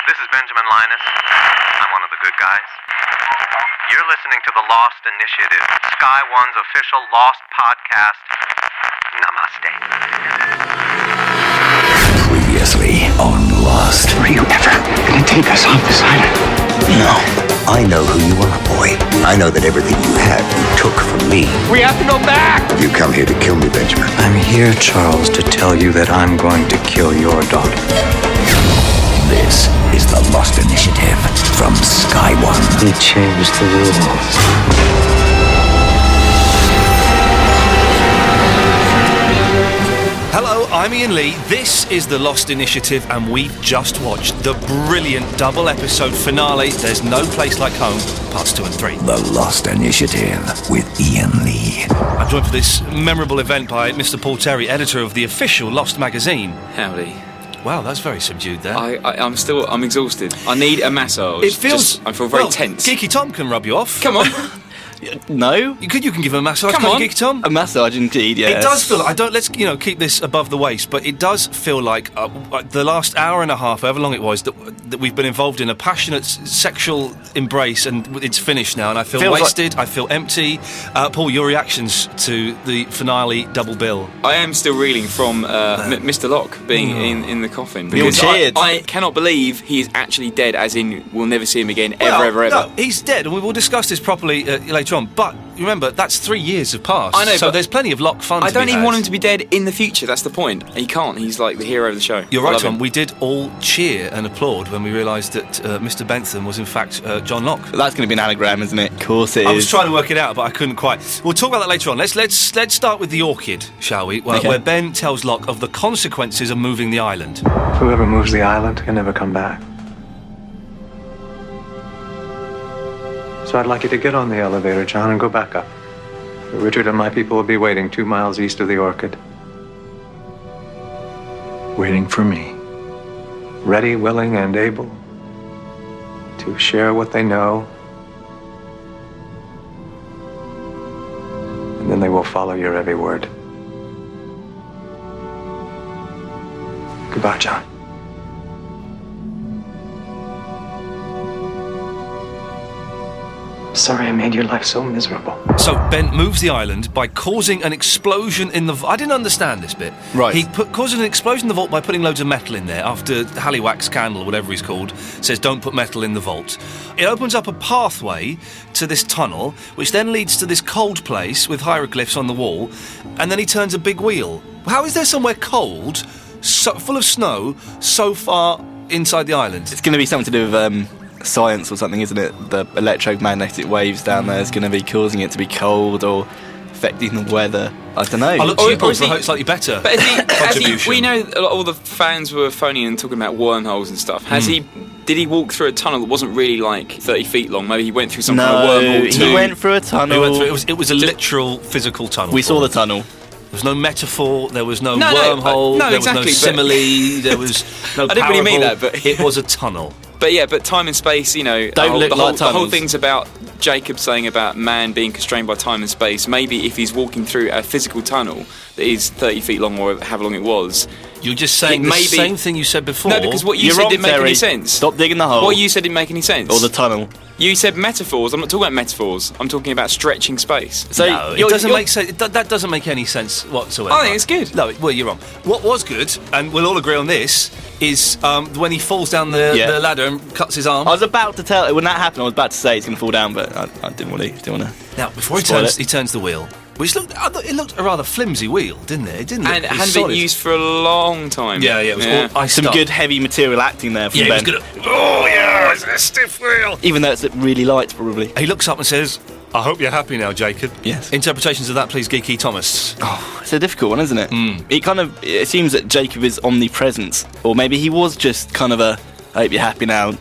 This is Benjamin Linus. I'm one of the good guys. You're listening to The Lost Initiative, Sky One's official Lost podcast. Namaste. Previously on Lost. Were you ever gonna take us off this island? No. I know who you are, boy. I know that everything you have, you took from me. We have to go back! You come here to kill me, Benjamin. I'm here, Charles, to tell you that I'm going to kill your daughter. This is the Lost Initiative from Sky One. He changed the rules. Hello, I'm Ian Lee. This is The Lost Initiative, and we've just watched the brilliant double-episode finale, There's No Place Like Home, parts 2 and 3. The Lost Initiative with Ian Lee. I'm joined for this memorable event by Mr. Paul Terry, editor of the official Lost magazine. Howdy. Wow, that's very subdued there. I'm exhausted. I need a massage. I feel very tense. Geeky Tom can rub you off. Come on. No? You can give him a massage. Come on. Geeky Tom? A massage indeed, yes. It does feel like, let's keep this above the waist, but it does feel like the last hour and a half, however long it was, that we've been involved in a passionate sexual embrace, and it's finished now, and I feel wasted, I feel empty. Paul, your reactions to the finale double bill? I am still reeling from Mr. Locke being in the coffin. We all cheered. I cannot believe he is actually dead, as in we'll never see him again, ever. No, he's dead, and we will discuss this properly later on, but remember, that's 3 years have passed. I know, so but there's plenty of Locke fun I to be don't even had. want him to be dead in the future, that's the point. He can't, he's like the hero of the show. You're I right, love Tom. him. We did all cheer and applaud when we realised that Mr. Bentham was in fact John Locke. That's going to be an anagram, isn't it? Of course it is. I was trying to work it out, but I couldn't quite. We'll talk about that later on. Let's start with the orchid, shall we? Where Ben tells Locke of the consequences of moving the island. Whoever moves the island can never come back. So I'd like you to get on the elevator, John, and go back up. Richard and my people will be waiting 2 miles east of the orchid. Waiting for me. Ready, willing, and able to share what they know. And then they will follow your every word. Goodbye, John. Sorry I made your life so miserable. So Ben moves the island by causing an explosion in the vault. I didn't understand this bit. Right. He caused an explosion in the vault by putting loads of metal in there after Halliwax Candle, whatever he's called, says don't put metal in the vault. It opens up a pathway to this tunnel, which then leads to this cold place with hieroglyphs on the wall, and then he turns a big wheel. How is there somewhere cold, full of snow, so far inside the island? It's going to be something to do with science or something, isn't it? The electromagnetic waves down there is going to be causing it to be cold or affecting the weather. I don't know. I look to you, Paul, for a slightly better But contribution. we know all the fans were phoning and talking about wormholes and stuff. Did he walk through a tunnel that wasn't really like 30 feet long? Maybe he went through some kind of wormhole too? He went through a tunnel. It was a literal physical tunnel. We saw the tunnel. There was no metaphor, there was no No, wormhole, no, there exactly, was no simile, there was no I didn't really mean parable. that, but it was a tunnel. But time and space, Don't look like the whole tunnels. thing's about Jacob saying about man being constrained by time and space. Maybe if he's walking through a physical tunnel that is 30 feet long or however long it was. You're just saying the same thing you said before. No, because what you You're said wrong, didn't make Terry. any sense. Stop digging the hole. What you said didn't make any sense. Or the tunnel. You said metaphors. I'm not talking about metaphors. I'm talking about stretching space. So No, it doesn't make sense. That doesn't make any sense whatsoever. I think it's good. No, well, you're wrong. What was good, and we'll all agree on this, is when he falls down the ladder and cuts his arm. I was about to tell when that happened. I was about to say he's going to fall down, but I didn't want to. Now, before he Spoil turns the wheel, which looked a rather flimsy wheel, didn't it? It didn't. And it hadn't solid. been used for a long time. Yeah, it was all iced Some up. good heavy material acting there from Yeah, Ben. it was good. Oh yeah, it's a stiff wheel. Even though it's really light, probably. He looks up and says, "I hope you're happy now, Jacob." Yes. Interpretations of that, please, Geeky Thomas. Oh, it's a difficult one, isn't it? It seems that Jacob is omnipresent, or maybe he was just kind of a. I hope you're happy now,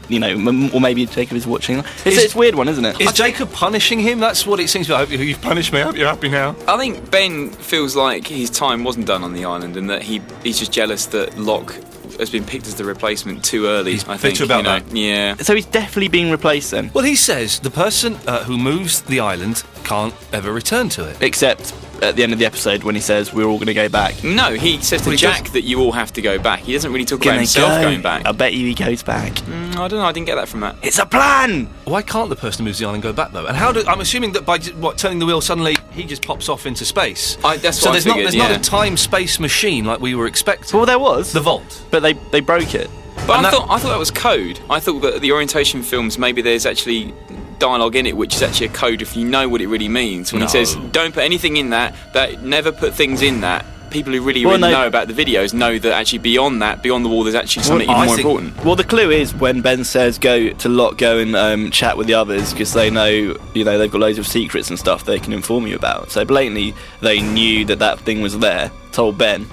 or maybe Jacob is watching. It's a weird one, isn't it? Is Jacob punishing him? That's what it seems to be. I hope you've punished me. I hope you're happy now. I think Ben feels like his time wasn't done on the island, and that he's just jealous that Locke has been picked as the replacement too early. He's I think, bitter about that. Yeah. So he's definitely being replaced then, Well, he says the person who moves the island can't ever return to it. except at the end of the episode when he says we're all going to go back. No, he says to Jack that you all have to go back. He doesn't really talk about himself going back. I bet you he goes back. I don't know. I didn't get that from that. It's a plan. Why can't the person who moves the island go back though? And I'm assuming that by turning the wheel suddenly he just pops off into space. That's so what I figured, there's not a time-space machine like we were expecting. Well, there was the vault, but they broke it. But I thought that was code. I thought that the orientation films, maybe there's actually dialogue in it which is actually a code if you know what it really means. When he says, don't put anything in that, never put things in that, people who really know about the videos know that actually beyond the wall, there's actually something even more important. Well, the clue is when Ben says go and chat with the others because they know, they've got loads of secrets and stuff they can inform you about. So blatantly, they knew that thing was there, told Ben,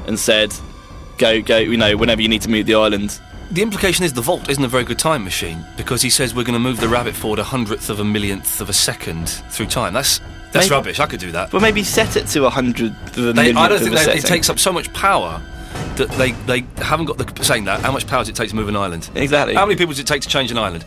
and said, go, whenever you need to move the island. The implication is the vault isn't a very good time machine because he says we're going to move the rabbit forward 100th of a millionth of a second through time. That's rubbish. I could do that. Well, maybe set it to 100th of a millionth. I don't think it takes up so much power that they haven't got the saying that. How much power does it take to move an island? Exactly. How many people does it take to change an island?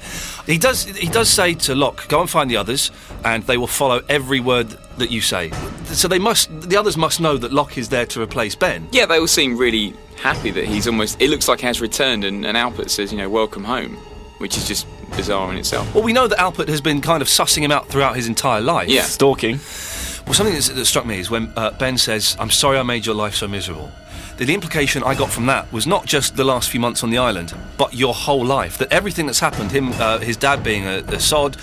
He does say to Locke, go and find the others, and they will follow every word that you say. So the others must know that Locke is there to replace Ben. Yeah, they all seem really happy that he's almost. It looks like he has returned, and Alpert says, welcome home, which is just bizarre in itself. Well, we know that Alpert has been kind of sussing him out throughout his entire life. Yeah, stalking. Well, something that struck me is when Ben says, "I'm sorry I made your life so miserable." The implication I got from that was not just the last few months on the island, but your whole life. That everything that's happened, his dad being a sod,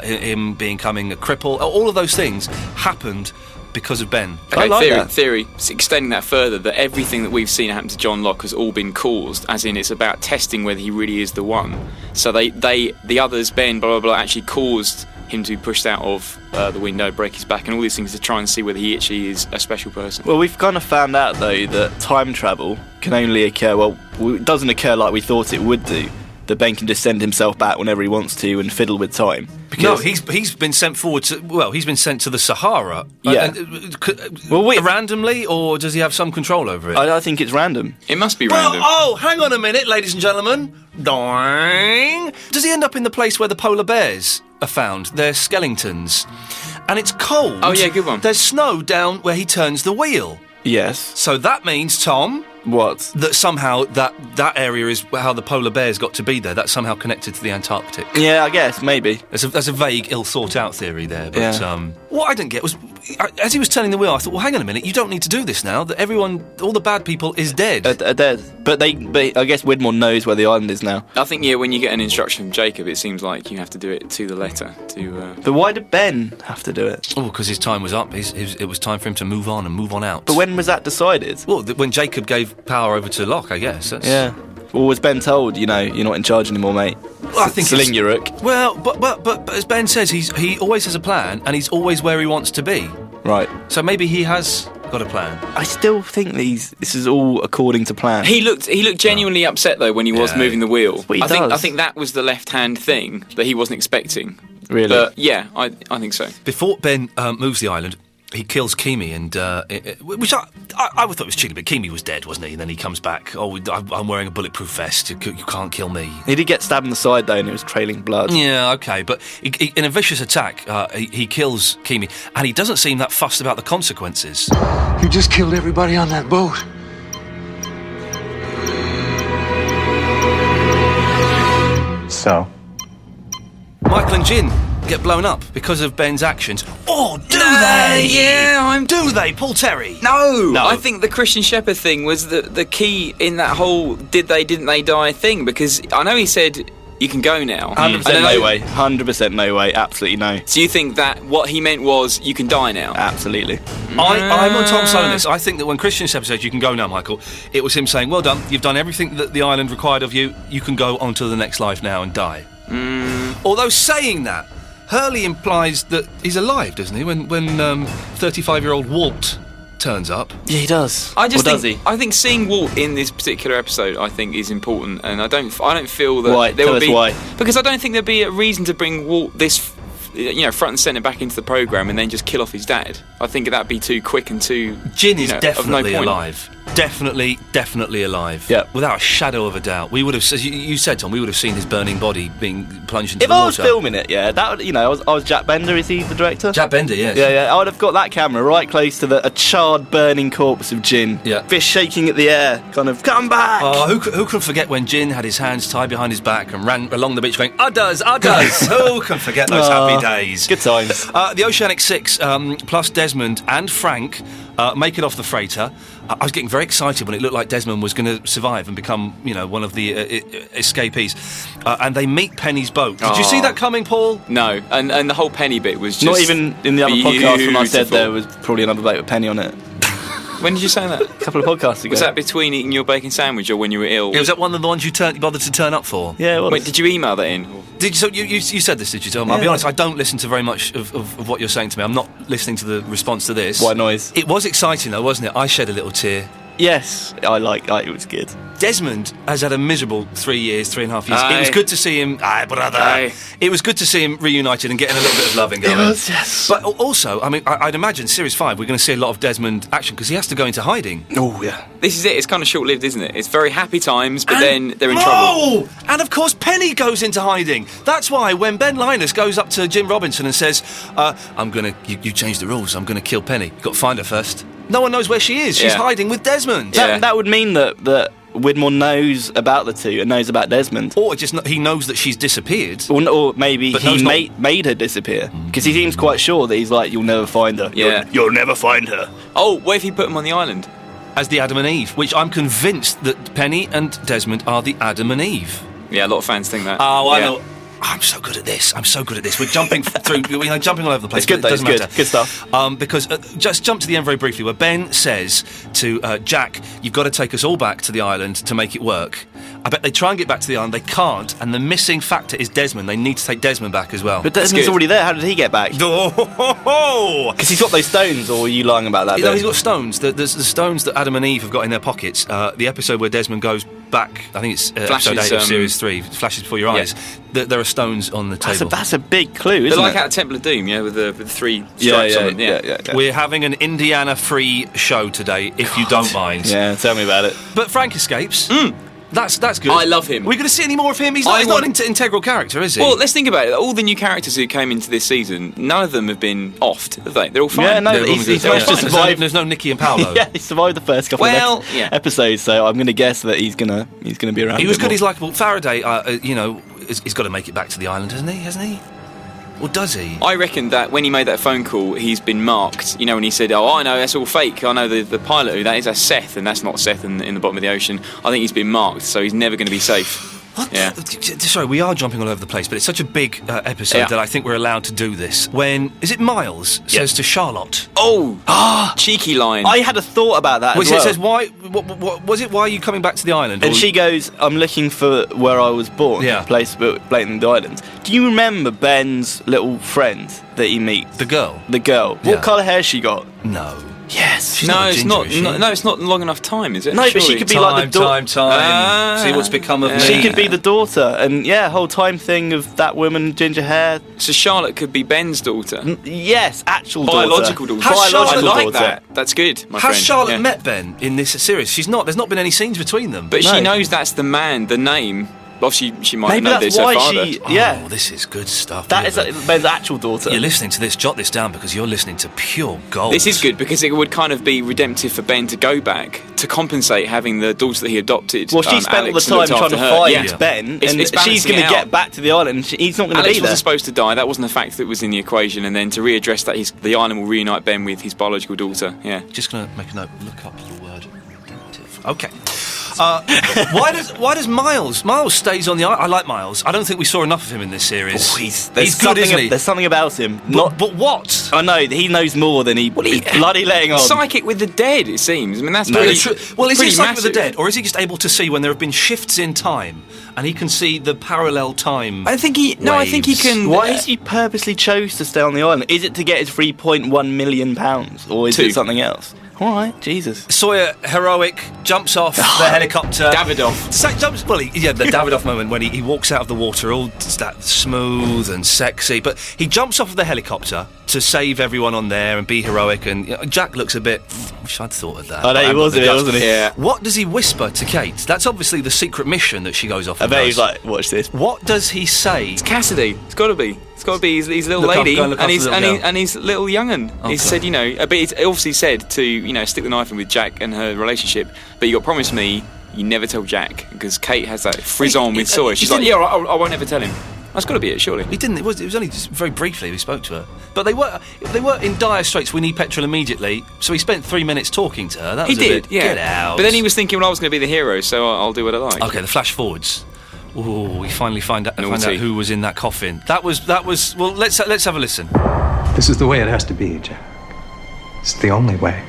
him becoming a cripple, all of those things happened because of Ben. Okay, I like theory, extending that further, that everything that we've seen happen to John Locke has all been caused, as in it's about testing whether he really is the one. So the others, Ben, blah, blah, blah, actually caused him to be pushed out of the window, break his back, and all these things to try and see whether he actually is a special person. Well, we've kind of found out, though, that time travel can only occur, it doesn't occur like we thought it would do. That Ben can just send himself back whenever he wants to and fiddle with time. No, he's been sent forward to. Well, he's been sent to the Sahara. Yeah. Randomly, or does he have some control over it? I think it's random. It must be random. Oh, hang on a minute, ladies and gentlemen. Doing. Does he end up in the place where the polar bears are found? They're skeletons, and it's cold. Oh yeah, good one. There's snow down where he turns the wheel. Yes. So that means, Tom. What? That somehow that area is how the polar bears got to be there. That's somehow connected to the Antarctic. Yeah, I guess, maybe. There's a vague, ill-thought-out theory there. But yeah. What I didn't get was, as he was turning the wheel, I thought, well, hang on a minute, you don't need to do this now. That all the bad people is dead. Are dead. But I guess Widmore knows where the island is now. I think, when you get an instruction from Jacob, it seems like you have to do it to the letter. But why did Ben have to do it? Oh, because his time was up. It was time for him to move on and move on out. But when was that decided? Well, when Jacob gave power over to Locke, I guess. Yeah. Well, was Ben told, you're not in charge anymore, mate? Well, I think Sling your rook. Well, but as Ben says, he always has a plan, and he's always where he wants to be. Right. So maybe he has got a plan. I still think this is all according to plan. He looked genuinely upset though when he was moving the wheel. I think that was the left-hand thing that he wasn't expecting. Really? But yeah, I think so. Before Ben moves the island, he kills Kimi, and which I thought was cheeky, but Kimi was dead, wasn't he? And then he comes back. Oh, I'm wearing a bulletproof vest. You can't kill me. He did get stabbed in the side though, and it was trailing blood. Yeah, okay, but in a vicious attack, he kills Kimi, and he doesn't seem that fussed about the consequences. You just killed everybody on that boat. So? Michael and Jin get blown up because of Ben's actions. Or do they? Yeah, Do they, Paul Terry? No, I think the Christian Shepherd thing was the key in that whole did they, didn't they die thing, because I know he said you can go now. 100% no way. 100% no way. Absolutely no. So you think that what he meant was you can die now? Absolutely. I'm on Tom's side on this. I think that when Christian Shepherd said you can go now, Michael, it was him saying, well done, you've done everything that the island required of you, you can go on to the next life now and die. Although saying that, Hurley implies that he's alive, doesn't he? When 35-year-old Walt turns up. Yeah, he does. Does he? I think seeing Walt in this particular episode, I think, is important, and I don't feel that why? there Tell would us be why. Because I don't think there'd be a reason to bring Walt this, front and centre back into the programme and then just kill off his dad. I think that'd be too quick and too. Jin is definitely alive. definitely alive. Yeah. Without a shadow of a doubt. We would have, as you said, Tom, we would have seen his burning body being plunged into If the I water. was filming it, that would, I was Jack Bender. Is he the director? Jack Bender, yes. Yeah. I would have got that camera right close to a charred, burning corpse of Jin. Yeah. Fist shaking at the air, kind of, come back! Oh, who can forget when Jin had his hands tied behind his back and ran along the beach going, Udders! Who can forget those happy days? Good times. The Oceanic Six, plus Desmond and Frank, make it off the freighter. I was getting very excited when it looked like Desmond was going to survive and become, one of the escapees. And they meet Penny's boat. Did you see that coming, Paul? No, and the whole Penny bit was just Not even in the other podcast when I said beautiful. there was probably another boat with Penny on it. When did you say that? A couple of podcasts ago. Was that between eating your bacon sandwich or when you were ill? Yeah, was that one of the ones you bothered to turn up for? Yeah, it was. Wait, did you email that in? So you said this, did you, Tom? I'll be honest, I don't listen to very much of what you're saying to me. I'm not listening to the response to this. White noise. It was exciting, though, wasn't it? I shed a little tear. Yes, I it was good. Desmond has had a miserable 3.5 years. Aye. It was good to see him. Aye, brother. Aye. It was good to see him reunited and getting a little bit of loving going. It was, yes. But also, I mean, I'd imagine Series 5 we're going to see a lot of Desmond action because he has to go into hiding. Oh, yeah. This is it. It's kind of short-lived, isn't it? It's very happy times, but then they're in trouble. Oh! And of course, Penny goes into hiding. That's why when Ben Linus goes up to Jim Robinson and says, you changed the rules, I'm going to kill Penny. You've got to find her first. No one knows where she is. She's Yeah. hiding with Desmond. Yeah. That would mean that Widmore knows about the two and knows about Desmond. Or he knows that she's disappeared. Or maybe But he knows not- made her disappear. Because he seems quite sure that he's like, you'll never find her. Yeah. You'll never find her. Oh, what if he put them on the island? As the Adam and Eve, which I'm convinced that Penny and Desmond are the Adam and Eve. Yeah, a lot of fans think that. Oh, I Yeah. know. I'm so good at this. We're jumping through, jumping all over the place. It's good, but though. it doesn't It's good. matter. Good stuff. Because just jump to the end very briefly, where Ben says to Jack, "You've got to take us all back to the island to make it work." I bet they try and get back to the island. They can't, and the missing factor is Desmond. They need to take Desmond back as well. But Desmond's good. already there. How did he get back? Oh! Because he's got those stones, or are you lying about that? You know, bit? he's got stones. The stones that Adam and Eve have got in their pockets. The episode where Desmond goes back, I think it's episode 8 of Series 3, flashes before your eyes. There are stones on the table. That's a big clue, They're isn't like it? out of Temple of Doom, with the three stripes on them. yeah. We're having an Indiana-free show today, if you don't mind. Yeah, tell me about it. But Frank escapes. That's good. I love him. We're going to see any more of him? He's not an integral character, is he? Well, let's think about it. All the new characters who came into this season, none of them have been offed, have they? They're all fine. Yeah, no, They're all he's good. managed to There's survive. there's no Nicky and Paolo. Yeah, he survived the first couple of episodes, so I'm going to guess that he's going to be around. He a was bit good. more. He's likeable. Faraday, he's got to make it back to the island, hasn't he? Or does he? I reckon that when he made that phone call, he's been marked. You know, when he said, "Oh, I know that's all fake. I know the pilot who that is. That's Seth, and that's not Seth in the bottom of the ocean." I think he's been marked, so he's never going to be safe. What? Yeah. Sorry, we are jumping all over the place, but it's such a big episode Yeah. that I think we're allowed to do this. When is it Miles says to Charlotte? Oh, cheeky line. I had a thought about that. Which as well. it says, why? What was it? Why are you coming back to the island? And Or- she goes, I'm looking for where I was born. Yeah. Place blatantly the island. Do you remember Ben's little friend that he meets? the girl. The girl. Yeah. What colour hair she got? No. Yes. She's no, not a it's ginger, not. is she? No, it's not long enough time, is it? No, but she Surely. could be like the time. Ah. See what's become of me. She could be the daughter, and whole time thing of that woman, ginger hair. So Charlotte could be Ben's daughter. Yes, actual daughter. Biological daughter. Has I Charlotte- like daughter. that. That's good, my Has friend. Charlotte Yeah. met Ben in this series? She's not. There's not been any scenes between them. But No. she knows that's the man, the name. Well, she might Maybe know that's this, her why father. she. Yeah, Oh, this is good stuff. that is River. Ben's actual daughter. You're listening to this. Jot this down because you're listening to pure gold. This is good because it would kind of be redemptive for Ben to go back to compensate having the daughter that he adopted. Well, she spent all the Alex, time looked trying after to her. fight Yeah. Ben, It's and she's balancing going to it get out. back to the island. He's not going to Alex be there. wasn't supposed to die. That wasn't a fact that was in the equation. And then to readdress that, the island will reunite Ben with his biological daughter. Yeah. Just going to make a note. Look up the word redemptive. Okay. Why does Miles stays on the island? I like Miles. I don't think we saw enough of him in this series. Oh, he's there's good, isn't he? There's something about him. But what? I know he knows more than he's bloody letting on. Psychic with the dead, it seems. I mean, that's No, pretty. it's Well, is he pretty psychic with the massive. dead, or is he just able to see when there have been shifts in time, and he can see the parallel time? I think he. No, I think he waves? can. Why has he purposely chose to stay on the island? Is it to get his £3.1 million, or is Two. it something else? All right, Jesus. Sawyer, heroic, jumps off the helicopter. Davidoff. The Davidoff moment when he walks out of the water, all that smooth and sexy. But he jumps off of the helicopter to save everyone on there and be heroic, and Jack looks a bit. Wish I'd thought of that. I know he was, wasn't he? Yeah. What does he whisper to Kate? That's obviously the secret mission that she goes off. I and bet does. he's like, watch this. What does he say? It's Cassidy. It's got to be. It's got to be his little Look lady go and look and after the little girl. and his little young'un. Okay. He said, but it's obviously said to, stick the knife in with Jack and her relationship. But you got to promise me you never tell Jack, because Kate has that frizz-on with Sawyer. She's like, I won't ever tell him. That's got to be it, surely. He didn't. It was only just very briefly we spoke to her. But they were in dire straits. We need petrol immediately. So he spent 3 minutes talking to her. That was He did, bit, yeah. Get out. But then he was thinking, well, I was going to be the hero, so I'll do what I like. Okay, the flash forwards. Ooh, we finally find out Naughty. who was in that coffin. That was. Well, let's have a listen. This is the way it has to be, Jack. It's the only way.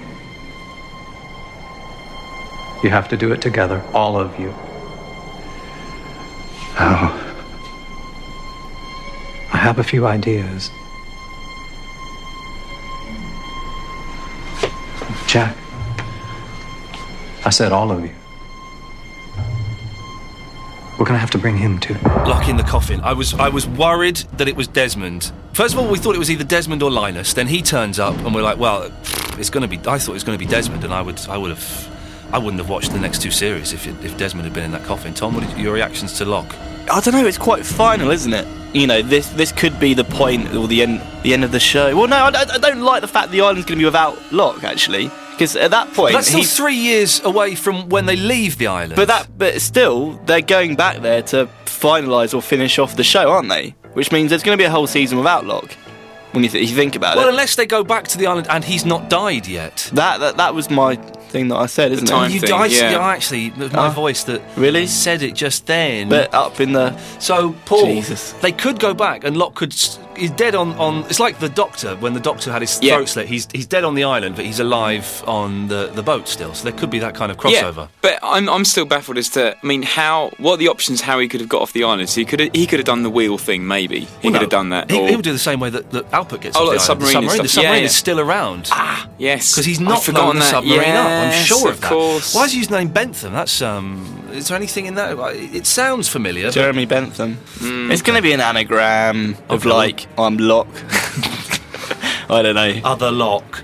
You have to do it together, all of you. How? I have a few ideas. Jack, I said all of you. We're gonna have to bring him too. Lock in the coffin. I was worried that it was Desmond. First of all, we thought it was either Desmond or Linus. Then he turns up, and we're like, well, it's gonna be. I thought it was gonna be Desmond, and I wouldn't have watched the next two series if Desmond had been in that coffin. Tom, what are your reactions to Locke? I don't know. It's quite final, isn't it? This could be the point or the end of the show. Well, no, I don't like the fact the island's going to be without Locke, actually, because at that point, But that's still 3 years away from when they leave the island. But still, they're going back there to finalise or finish off the show, aren't they? Which means there's going to be a whole season without Locke. When you think about well, it. unless they go back to the island and he's not died yet. That was my thing that I said, isn't time it? thing, yeah. Actually, it was my voice that Really? said it just then. But up in the... So, Paul, Jesus. they could go back and Locke could... He's dead on... It's like the Doctor, when the Doctor had his throat slit. He's dead on the island, but he's alive on the boat still. So there could be that kind of crossover. Yeah, but I'm still baffled as to, what are the options how he could have got off the island? So he could have done the wheel thing, maybe. He could have done that. He would do the same way that Alpert gets off like the island. submarine and The stuff. submarine Yeah. is still around. Ah, yes. Because he's I'd not forgotten blown the that. submarine up. I'm Yes, sure of that. Course. Why is he using the name Bentham? That's Is there anything in that? It sounds familiar. but- Jeremy Bentham. It's going to be an anagram of I'm Locke. I don't know. Other Locke.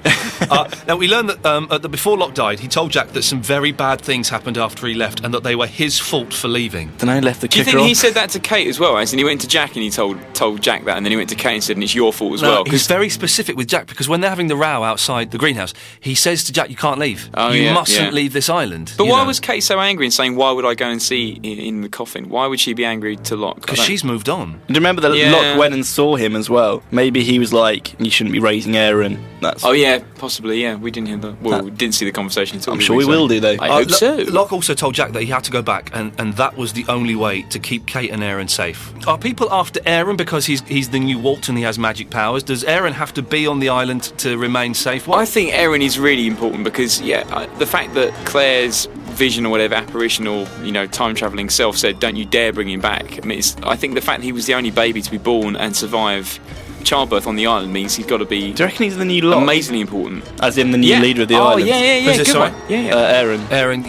Now we learned that before Locke died, he told Jack that some very bad things happened after he left, and that they were his fault for leaving. Don't know, left the Do you kicker think he off. said that to Kate as well? As in, he went to Jack and he told Jack that, and then he went to Kate and said, and it's your fault as well. He's very specific with Jack, because when they're having the row outside the greenhouse, he says to Jack, "You can't leave. You mustn't leave this island." But why was Kate so angry and saying, "Why would I go and see in the coffin"? Why would she be angry to Locke? Because she's moved on. Do you remember that Yeah. Locke went and saw him as well? Maybe he was like, you shouldn't be raising Aaron. That's... Oh yeah, possibly. Yeah, we didn't hear that. Well, we didn't see the conversation at all. I'm sure we will do, though. I hope so. Locke also told Jack that he had to go back, and that was the only way to keep Kate and Aaron safe. Are people after Aaron because he's the new Walt and he has magic powers? Does Aaron have to be on the island to remain safe? I think Aaron is really important because, the fact that Claire's vision or whatever, apparition or, time travelling self said, don't you dare bring him back. I think the fact that he was the only baby to be born and survive childbirth on the island means he's got to be Do you reckon he's the new Locke? amazingly important. As in the new leader of the island? Yeah, Who's this, good sorry? one. Yeah. Aaron. Aaron,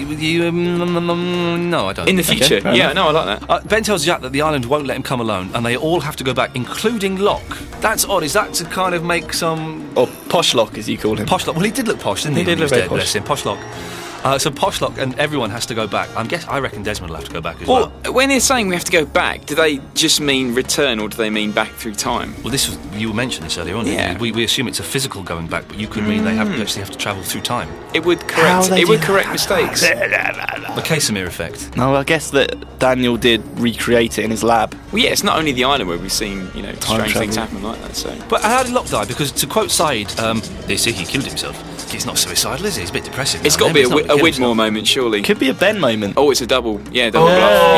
no, I don't. In the think future. fair Yeah, enough. no, I like that. Ben tells Jack that the island won't let him come alone, and they all have to go back, including Locke. That's odd. Is that to kind of make some Or Posh Locke, as you call him. posh Locke? Well, he did look posh, didn't he? He did when look was very dead, posh. bless him. Posh Locke. So Posh Locke and everyone has to go back. I reckon Desmond will have to go back as well. When they're saying we have to go back, do they just mean return or do they mean back through time? Well, you mentioned this earlier on. Yeah. We assume it's a physical going back, but you could mean they actually have to travel through time. It would correct. Mistakes. The Casimir effect. No, I guess that Daniel did recreate it in his lab. Well, yeah, it's not only the island where we've seen, strange things travel. happen like that. So, But how did Locke die? Because to quote Said, they say he killed himself. He's not suicidal, is he? He's a bit depressing. it's now, got to be isn't it? He's not a gonna kill Widmore himself. moment, surely. Could be a Ben moment. Oh, it's a double. Yeah, double bluff. Oh,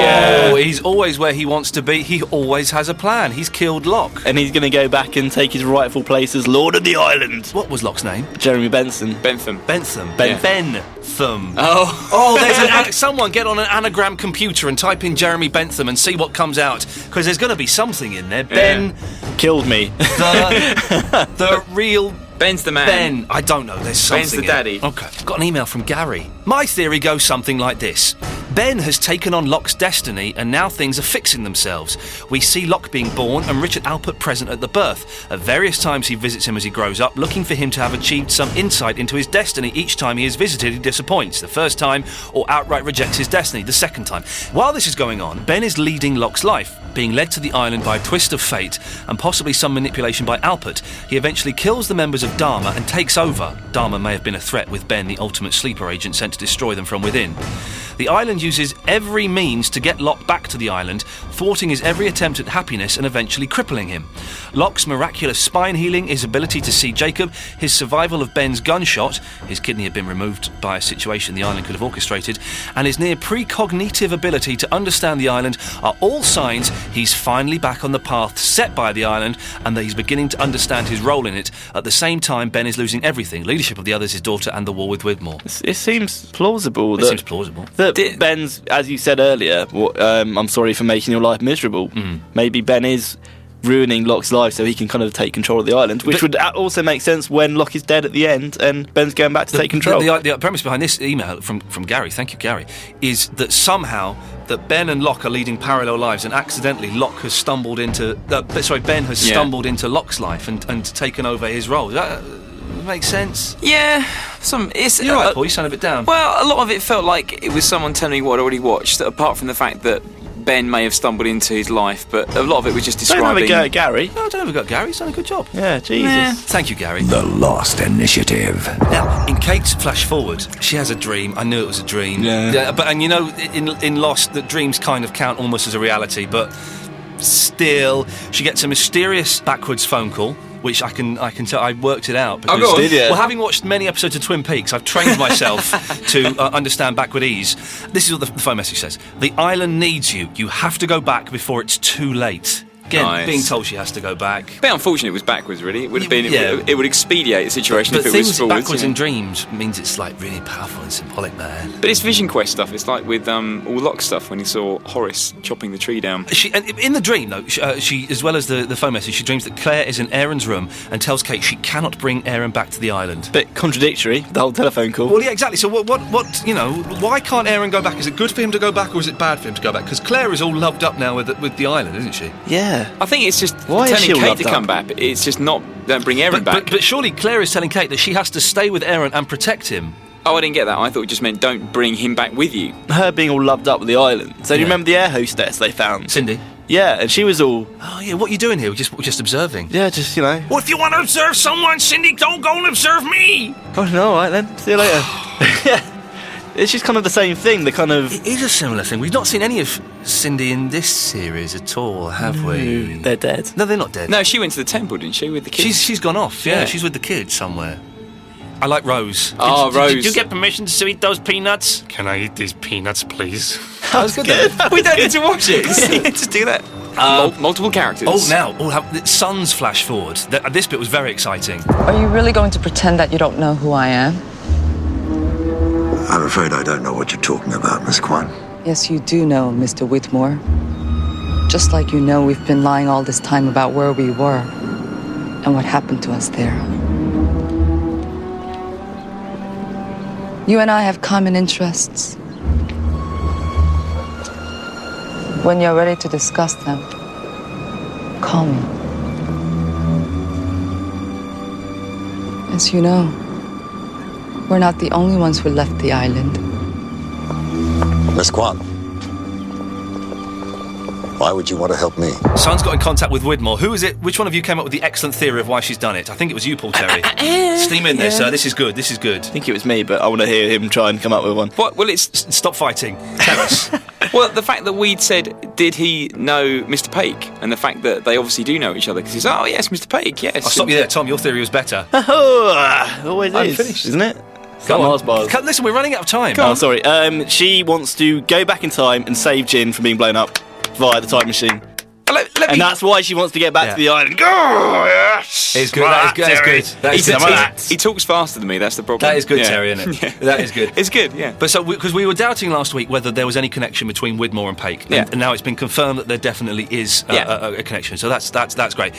Yeah. he's always where he wants to be. He always has a plan. He's killed Locke. And he's going to go back and take his rightful place as Lord of the Island. What was Locke's name? Jeremy Benson. Bentham. Bentham. Yeah. Bentham. Oh. There's someone get on an anagram computer and type in Jeremy Bentham and see what comes out, because there's going to be something in there. Ben, Killed me. the real Ben's the man. Ben. I don't know. There's something. Ben's the in it. daddy. Okay. Got an email from Gary. My theory goes something like this. Ben has taken on Locke's destiny, and now things are fixing themselves. We see Locke being born and Richard Alpert present at the birth. At various times he visits him as he grows up, looking for him to have achieved some insight into his destiny. Each time he is visited, he disappoints. The first time, or outright rejects his destiny. The second time. While this is going on, Ben is leading Locke's life, being led to the island by a twist of fate and possibly some manipulation by Alpert. He eventually kills the members of Dharma and takes over. Dharma may have been a threat, with Ben the ultimate sleeper agent sent to destroy them from within. The island uses every means to get Locke back to the island, thwarting his every attempt at happiness and eventually crippling him. Locke's miraculous spine healing, his ability to see Jacob, his survival of Ben's gunshot, his kidney had been removed by a situation the island could have orchestrated, and his near precognitive ability to understand the island are all signs he's finally back on the path set by the island, and that he's beginning to understand his role in it. At the same time, Ben is losing everything: leadership of the others, his daughter, and the war with Widmore. It seems plausible. It seems plausible. That Ben's, as you said earlier, I'm sorry for making your life miserable. Maybe Ben is ruining Locke's life so he can kind of take control of the island, which would also make sense when Locke is dead at the end and Ben's going back to take control. The premise behind this email from Gary, thank you Gary, is that somehow that Ben and Locke are leading parallel lives, and accidentally Locke has stumbled into Ben has stumbled into Locke's life and taken over his role. Does that make sense? Yeah. You're right, Paul, you sound a bit down. Well, a lot of it felt like it was someone telling me what I'd already watched, apart from the fact that Ben may have stumbled into his life, but a lot of it was just describing... Don't have a go at Gary. No, don't have a go at Gary. He's done a good job. Yeah, Jesus. Thank you, Gary. The Lost Initiative. Now, in Kate's flash forward, she has a dream. I knew it was a dream. Yeah. But you know, in Lost, the dreams kind of count almost as a reality, but still, she gets a mysterious backwards phone call, which I can tell. I worked it out. Because, go on. Did you? Well, having watched many episodes of Twin Peaks, I've trained myself to understand backwardese. This is what the phone message says: "The island needs you. You have to go back before it's too late." Again, Nice. being told she has to go back. A bit unfortunate it was backwards, really. It would have been. Yeah. It would expedite the situation But if it was things forwards. backwards you know. in dreams means it's like really powerful and symbolic, man. But it's Vision Quest stuff. It's like with all Locke stuff when he saw Horace chopping the tree down. And in the dream, though, she as well as the phone message, she dreams that Claire is in Aaron's room and tells Kate she cannot bring Aaron back to the island. Bit contradictory, the whole telephone call. Well, yeah, exactly. So what? You know, why can't Aaron go back? Is it good for him to go back, or is it bad for him to go back? Because Claire is all loved up now with the island, isn't she? Yeah. I think it's just Why is she telling all Kate loved to come up? back. It's just not don't bring Aaron back. But surely Claire is telling Kate that she has to stay with Aaron and protect him. Oh, I didn't get that. I thought it just meant don't bring him back with you. Her being all loved up with the island. So do you Yeah. remember the air hostess they found? Cindy. Yeah, and she was all, Oh yeah, what are you doing here? We're just observing. yeah, just, you know. Well, if you want to observe someone, Cindy, don't go and observe me. Oh, no, all right then. See you later. Yeah. It's just kind of the same thing. The kind of... It is a similar thing. We've not seen any of Cindy in this series at all, have we? They're dead. No, they're not dead. No, she went to the temple, didn't she, with the kids? She's gone off. Yeah, Yeah. she's with the kids somewhere. I like Rose. Oh, Rose. Did you get permission to eat those peanuts? Can I eat these peanuts, please? That was good. We don't need to watch it. Just do that. Multiple characters. Oh, now, Sun's flash forward. This bit was very exciting. Are you really going to pretend that you don't know who I am? I'm afraid I don't know what you're talking about, Miss Kwan. Yes, you do know, Mr. Whitmore. Just like you know we've been lying all this time about where we were and what happened to us there. You and I have common interests. When you're ready to discuss them, call me. As you know, we're not the only ones who left the island. Miss Kwan, why would you want to help me? Sun's got in contact with Widmore. Who is it? Which one of you came up with the excellent theory of why she's done it? I think it was you, Paul Terry. Steam in there, sir. This is good. This is good. I think it was me, but I want to hear him try and come up with one. What? Well, it's... Stop fighting. Tell us. Well, the fact that we'd said, did he know Mr. Paik? And the fact that they obviously do know each other, because he's, oh, yes, Mr. Paik, yes. I'll stop you there, Tom. Your theory was better. Always I'm is, finished. isn't it? Go on. Mars bars. Listen, we're running out of time. Oh, sorry. She wants to go back in time and save Jin from being blown up via the time machine. And that's why she wants to get back to the island. Oh, yes! It's good. That is good. That is good. He talks faster than me, that's the problem. That is good, Yeah. Terry, isn't it? Yeah. That is good. It's good, yeah. But so, because we were doubting last week whether there was any connection between Widmore and Paik, Yeah. and now it's been confirmed that there definitely is a connection. So that's great.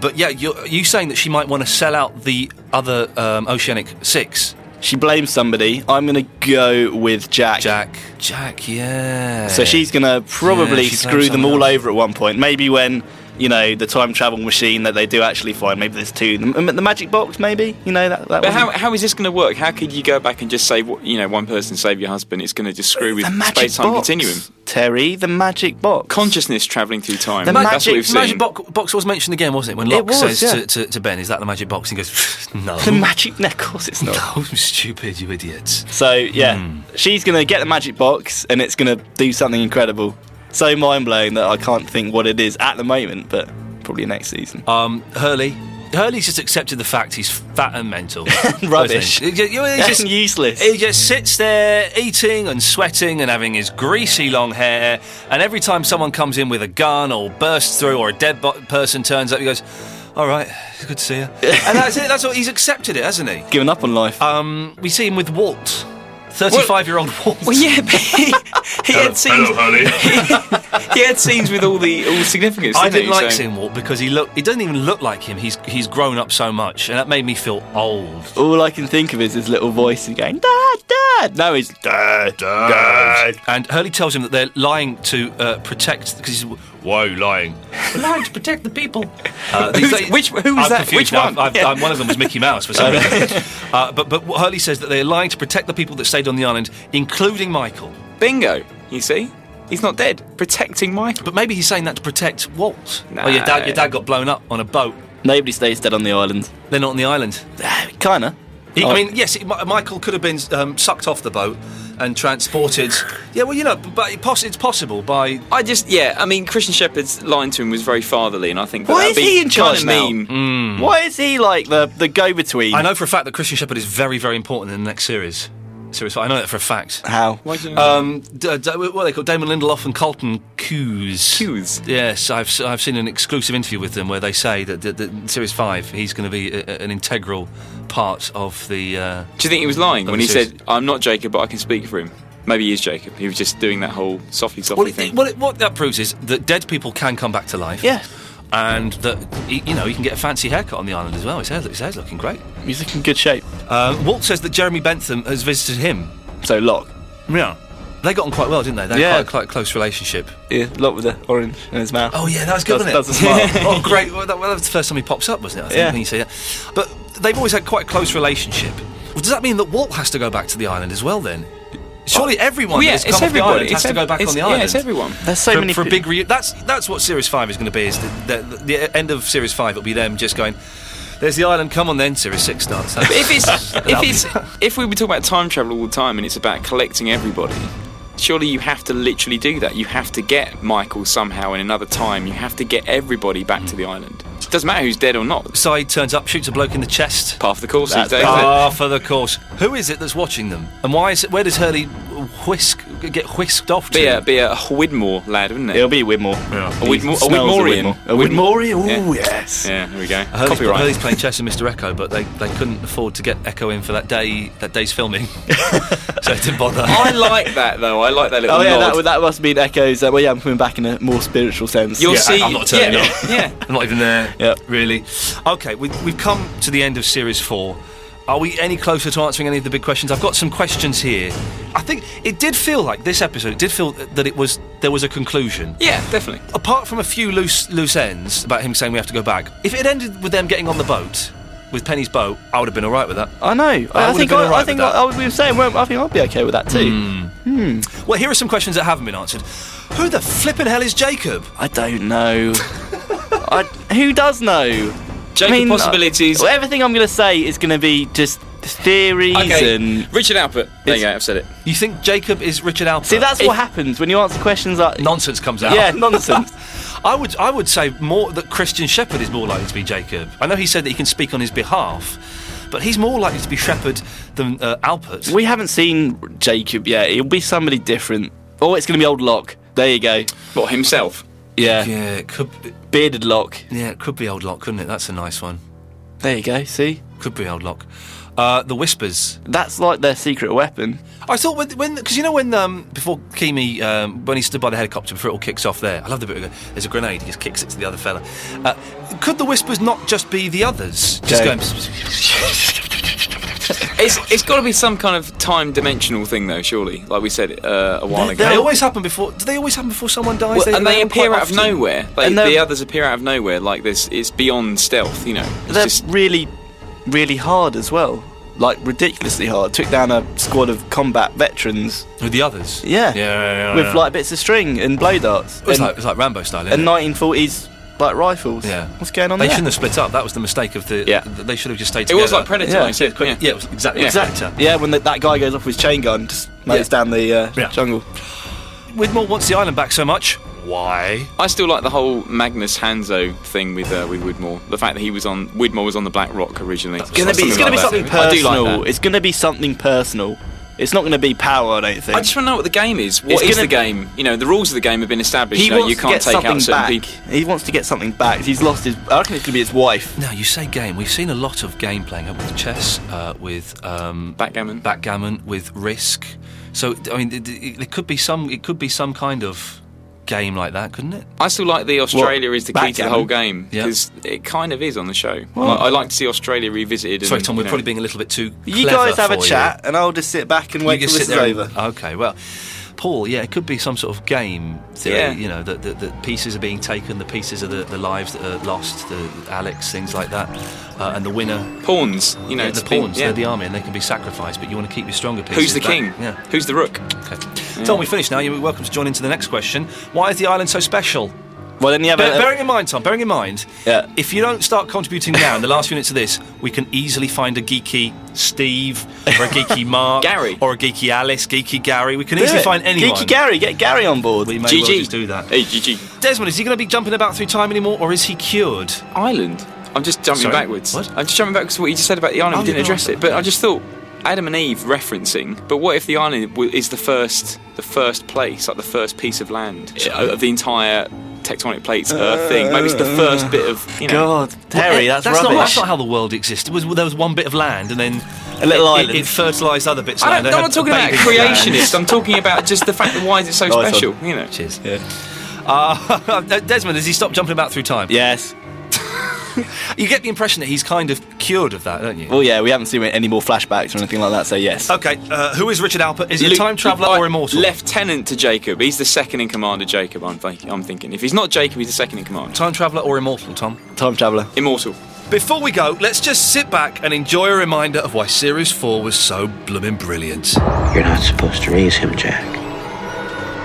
But yeah, you saying that she might want to sell out the other Oceanic 6. She blames somebody. I'm going to go with Jack. Jack, yeah. So she's going to probably she screw blames them all someone else. over at one point. Maybe when, the time travel machine that they do actually find, maybe there's two. The magic box, maybe? That But one. how is this going to work? How could you go back and just say, one person save your husband? It's going to just screw with The magic space-time box, continuum. Terry, the magic box. Consciousness travelling through time. The That's what we've seen. magic box was mentioned again, wasn't it? When Locke was, says yeah. to Ben, "Is that the magic box?" And he goes, "No." The magic neck, of course it's not. No, stupid, you idiots. So, yeah, she's going to get the magic box and it's going to do something incredible. So mind-blowing that I can't think what it is at the moment, but probably next season. Hurley's just accepted the fact he's fat and mental. Rubbish. He's just useless. He just sits there eating and sweating and having his greasy long hair, and every time someone comes in with a gun or bursts through or a dead person turns up, he goes, "All right, it's good to see you." And that's it. That's what he's accepted it, hasn't he? Given up on life. We see him with Walt. 35-year-old Walt. Well, yeah, but he had scenes. He had scenes with all the significance. I didn't like so. seeing Walt because he doesn't even look like him. He's grown up so much, and that made me feel old. All I can think of is his little voice going, "Dad, Dad." No, he's Dad. And Hurley tells him that they're lying to protect. Because he's, "Why are you lying?" "We're lying to protect the people." Who was that? Which one? One of them was Mickey Mouse for some reason. But Hurley says that they're lying to protect the people that stayed on the island, including Michael. Bingo. You see, he's not dead. Protecting Michael. But maybe he's saying that to protect Walt. Nah. Oh, your dad got blown up on a boat. Nobody stays dead on the island. They're not on the island. Kinda. I mean, yes, Michael could have been sucked off the boat and transported. Yeah, well, but it's possible by. I mean, Christian Shepherd's line to him was very fatherly, and I think Why is he in charge kind of now? mean. Why is he like the go-between? I know for a fact that Christian Shepherd is very, very important in the next series. I know that for a fact. How? Why do you know? What are they called? Damon Lindelof and Colton Cuse. Yes, I've seen an exclusive interview with them where they say that in Series 5 he's going to be an integral part of the... Do you think he was lying when he series. said, "I'm not Jacob, but I can speak for him"? Maybe he is Jacob. He was just doing that whole softly thing. What that proves is that dead people can come back to life. Yeah. And that, he can get a fancy haircut on the island as well. His hair's looking great. He's in good shape. Walt says that Jeremy Bentham has visited him. So Locke. Yeah. They got on quite well, didn't they? They had quite a close relationship. Yeah, Locke with the orange in his mouth. Oh, yeah, that was good, wasn't it? That's a smile. Oh, great. Well, that was the first time he pops up, wasn't it? I think, when you say that. But they've always had quite a close relationship. Well, does that mean that Walt has to go back to the island as well, then? Surely everyone that's come off the island has to go back on the island. Yeah, it's everyone. There's so many for a big That's what Series 5 is going to be. Is the end of Series 5 will be them just going, "There's the island. Come on, then." Series 6 starts. But if we were talking about time travel all the time and it's about collecting everybody, surely you have to literally do that. You have to get Michael somehow in another time. You have to get everybody back to the island. It doesn't matter who's dead or not. Saeed turns up, shoots a bloke in the chest. Half the course these days. Half of the course. Who is it that's watching them? And where does Hurley get whisked off to? Be a Widmore lad, wouldn't it? It'll be Widmore. A Widmorian. A Widmorian. Oh, yes. Yeah, there we go. Copyright. Hurley's playing chess with Mr. Echo, but they couldn't afford to get Echo in for that day's filming, so they didn't bother. I like that though. I like that little nod. That must mean Echo's. I'm coming back in a more spiritual sense. You'll see. I'm not turning up. Yeah. I'm not even there. Yeah. Really. Okay, we've come to the end of Series 4. Are we any closer to answering any of the big questions? I've got some questions here. I think it did feel like this episode. It did feel that there was a conclusion. Yeah, definitely. Apart from a few loose ends about him saying we have to go back. If it ended with them getting on the boat, with Penny's boat, I would have been all right with that. I know. I think we were saying. Well, I think I'd be okay with that too. Well, here are some questions that haven't been answered. Who the flippin' hell is Jacob? I don't know. Who does know? Jacob possibilities. Everything I'm going to say is going to be just theories and... Richard Alpert. There you go, I've said it. You think Jacob is Richard Alpert? See, that's what happens when you answer questions like... Nonsense comes out. Yeah, nonsense. I would say more that Christian Shepherd is more likely to be Jacob. I know he said that he can speak on his behalf, but he's more likely to be Shepherd than Alpert. We haven't seen Jacob yet. It'll be somebody different. Oh, it's going to be old Locke. There you go. What, himself? Yeah. Yeah, it could be. Bearded Locke. Yeah, it could be old Locke, couldn't it? That's a nice one. There you go, see? Could be old Locke. The Whispers. That's like their secret weapon. I thought because when before Kimi when he stood by the helicopter before it all kicks off there, I love the bit where there's a grenade, he just kicks it to the other fella. Could the Whispers not just be the others? Just going It's got to be some kind of time dimensional thing, though. Surely, like we said a while ago. They always happen before. Do they always happen before someone dies? Well, and they appear out of often. nowhere. And The others appear out of nowhere. Like this, it's beyond stealth. You know, They're really, really hard as well. Like ridiculously hard. Took down a squad of combat veterans. With the others. Yeah. With like bits of string and blow darts. It's like Rambo style. And 1940s like rifles. Yeah. What's going on They there? shouldn't have split up. That was the mistake of the. Yeah. They should have just stayed it together. was like Predator. Yeah. Like you said. Yeah, it was exactly. Yeah, when that guy goes off with his chain gun, just mows down the jungle. Widmore wants the island back so much. Why? I still like the whole Magnus Hanzo thing with Widmore. The fact that Widmore was on the Black Rock originally. It's going to be something personal. I do like that. It's going to be something personal. It's not going to be power, I don't think. I just want to know what the game is. What is the game? You know, the rules of the game have been established. He wants you can't to get take out something certain back. people. He wants to get something back. He's lost his. I reckon it's going to be his wife. Now, you say game. We've seen a lot of game playing with chess, with backgammon, with Risk. So, I mean, it could be some. It could be some kind of game like that, couldn't it? I still like the Australia is the key to the whole game Yeah. because it kind of is on the show. I like to see Australia revisited. Sorry, Tom, we're probably being a little bit too You clever guys have a for chat, and I'll just sit back and wait till this is over. Okay, well, Paul, yeah, it could be some sort of game theory. Yeah. You know, that pieces are being taken, the pieces of the lives that are lost, the Alex, things like that, and the winner. Pawns, you know, the pawns, they're the army, and they can be sacrificed, but you want to keep your stronger pieces. Who's the back. king? Yeah. Who's the rook? Okay. Tom, we finished now. You're welcome to join into the next question. Why is the island so special? Well, then you have bearing in mind, Tom, yeah. if you don't start contributing now in the last few minutes of this, we can easily find a geeky Steve or a geeky Mark, Gary, or a geeky Alice, geeky Gary. We can easily find anyone. Geeky Gary, get Gary on board. We may GG. well just do that. Hey, GG. Desmond, is he going to be jumping about through time anymore, or is he cured? Island. I'm just jumping backwards. What? I'm just jumping backwards to what you just said about the island. We didn't address it, but I just thought Adam and Eve referencing. But what if the island is the first place, like the first piece of land of the entire tectonic plates Earth thing? Maybe it's the first bit of. You know. God, Terry, that's rubbish. That's not how the world existed. There was one bit of land, and then a little island. It fertilised other bits of I'm land. not talking about creationist. I'm talking about just the fact that why is it so special? You know. Cheers. Yeah. Desmond, has he stopped jumping about through time? Yes. You get the impression that he's kind of cured of that, don't you? Well, yeah, we haven't seen any more flashbacks or anything like that, so yes. Okay, who is Richard Alpert? Is he a time traveller or immortal? Lieutenant to Jacob. He's the second in command of Jacob, I'm thinking. If he's not Jacob, he's the second in command. Time traveller or immortal, Tom? Time traveller. Immortal. Before we go, let's just sit back and enjoy a reminder of why Series 4 was so blooming brilliant. You're not supposed to raise him, Jack.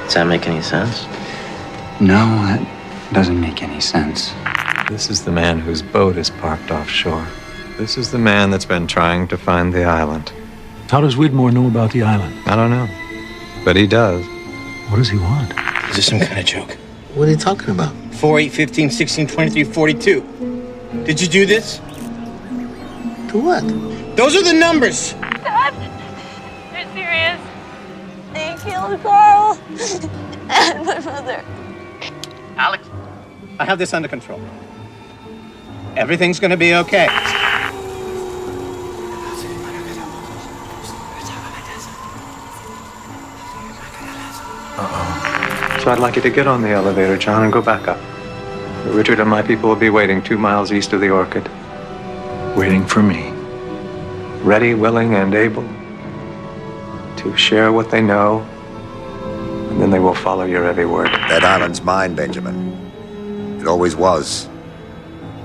Does that make any sense? No, that doesn't make any sense. This is the man whose boat is parked offshore. This is the man that's been trying to find the island. How does Widmore know about the island? I don't know, but he does. What does he want? Is this some kind of joke? What are you talking about? 4, 8, 15, 16, 23, 42. Did you do this? To what? Those are the numbers. Dad, they're serious. They killed Carl and my mother. Alex, I have this under control. Everything's gonna be okay. So I'd like you to get on the elevator, John, and go back up. Richard and my people will be waiting 2 miles east of the Orchid. Waiting for me. Ready, willing, and able to share what they know, and then they will follow your every word. That island's mine, Benjamin. It always was.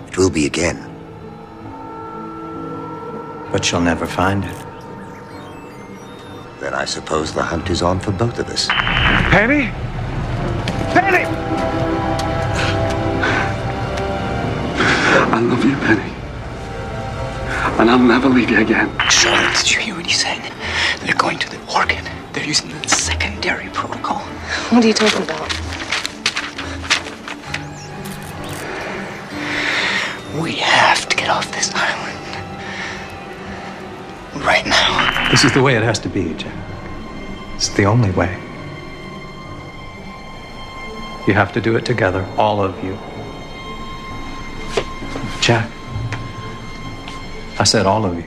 It will be again. But you'll never find it. Then I suppose the hunt is on for both of us. Penny? Penny! I love you, Penny. And I'll never leave you again. Charlotte, did you hear what he said? They're going to the Orchid. They're using the secondary protocol. What are you talking about? We have to get off this island. Right now. This is the way it has to be, Jack. It's the only way. You have to do it together, all of you. Jack, I said all of you.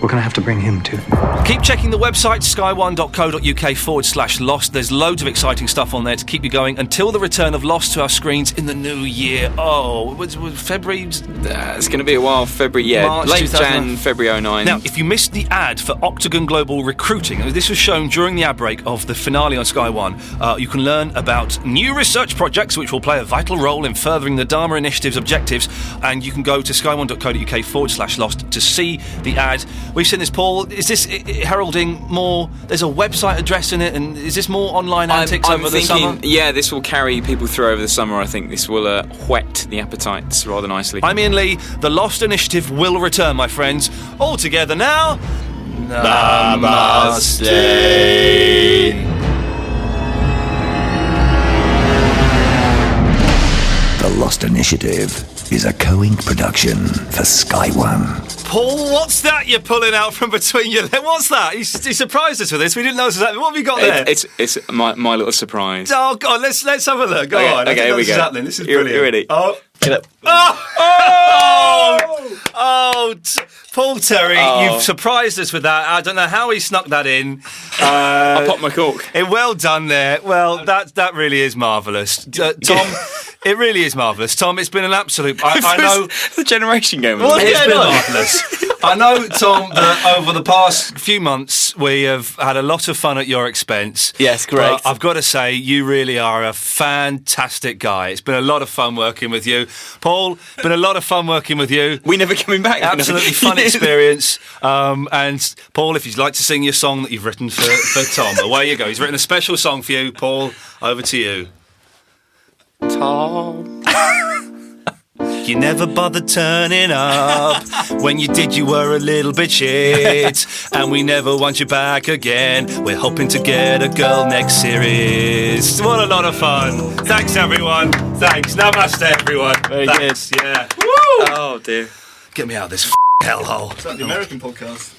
We're going to have to bring him too. Keep checking the website, sky1.co.uk/Lost. There's loads of exciting stuff on there to keep you going until the return of Lost to our screens in the new year. Oh, was February? It's going to be a while. February, yeah. March Late 2009. Jan, February 09. Now, if you missed the ad for Octagon Global Recruiting, this was shown during the ad break of the finale on Sky One, you can learn about new research projects which will play a vital role in furthering the Dharma Initiative's objectives, and you can go to sky1.co.uk/Lost to see the ad. We've seen this, Paul. Is this heralding more? There's a website address in it, and is this more online antics over the summer? Yeah, this will carry people through over the summer. I think this will whet the appetites rather nicely. I'm Iain Lee. The Lost Initiative will return, my friends. All together now. Namaste. The Lost Initiative is a co-ink production for Sky One. Paul, what's that you're pulling out from between your legs? What's that? He surprised us with this. We didn't know this was happening. What have you got there? It's my little surprise. Oh, God, let's have a look. Go on. Okay, here we go. Happening. This is brilliant. You ready? Oh. Get up. Paul Terry, you've surprised us with that. I don't know how he snuck that in. I popped my cork. Well done there. Well, that really is marvellous. Tom, it really is marvellous. Tom, it's been an absolute... I know... It's a generation game. It's been marvellous. I know, Tom, that over the past few months we have had a lot of fun at your expense. Yes, correct. But I've got to say, you really are a fantastic guy. It's been a lot of fun working with you. Paul, been a lot of fun working with you. We never coming back. Absolutely fun experience. And Paul, if you'd like to sing your song that you've written for Tom, away you go. He's written a special song for you. Paul, over to you. Tom. You never bothered turning up. When you did, you were a little bit shit. And we never want you back again. We're hoping to get a girl next series. What a lot of fun. Thanks, everyone. Thanks. Namaste, everyone. Very Thanks. good. Yeah. Woo! Oh, dear. Get me out of this hellhole. Is that the American podcast?